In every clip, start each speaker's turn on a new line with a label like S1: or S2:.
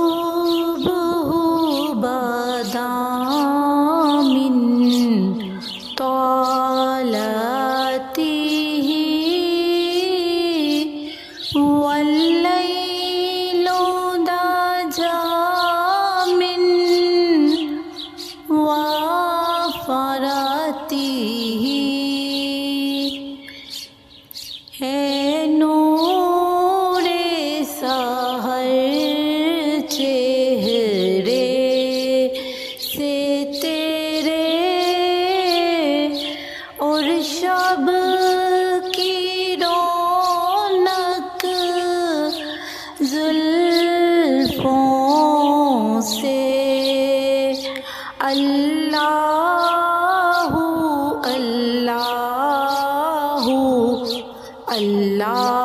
S1: الصبح بدا من طلعته والليل دجى من وفرته ہے نور سحر چہرے سے تیرے اور شب کی رونق زلفوں سے اللہ اللہ اللہ اللہ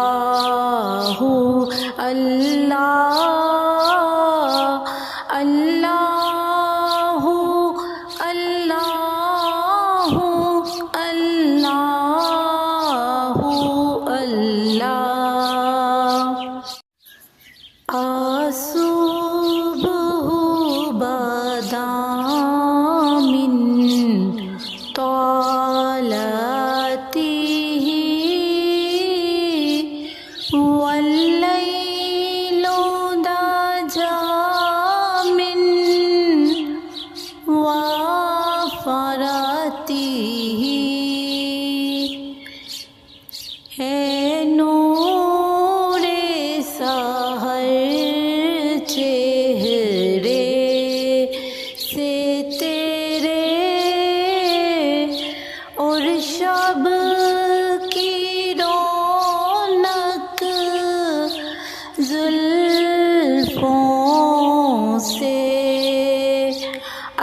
S1: اللہ اللہ اللہ اللہ الصبح بدا من طلعته والليل دجى من وفرته ہے نور سحر چہرے سے تیرے اور شب کی رونق زلفوں سے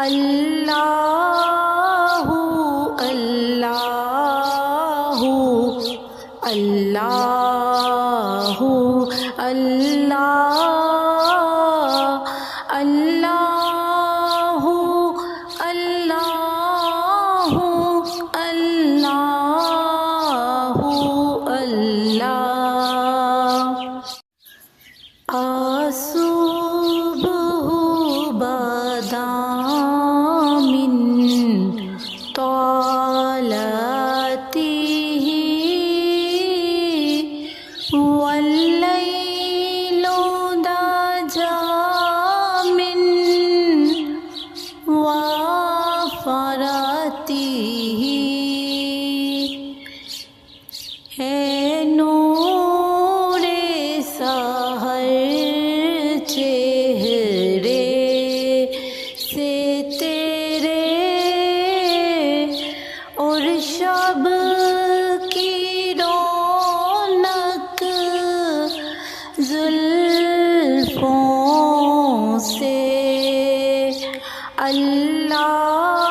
S1: اللہ اللہ اللہ اللہ اللہ اللہ اللہ الصبح بدا من طلعته والليل دجى من وفرته ہے نور سحر چہرے سے تیرے اور شب کی رونق زلفوں سے اللہ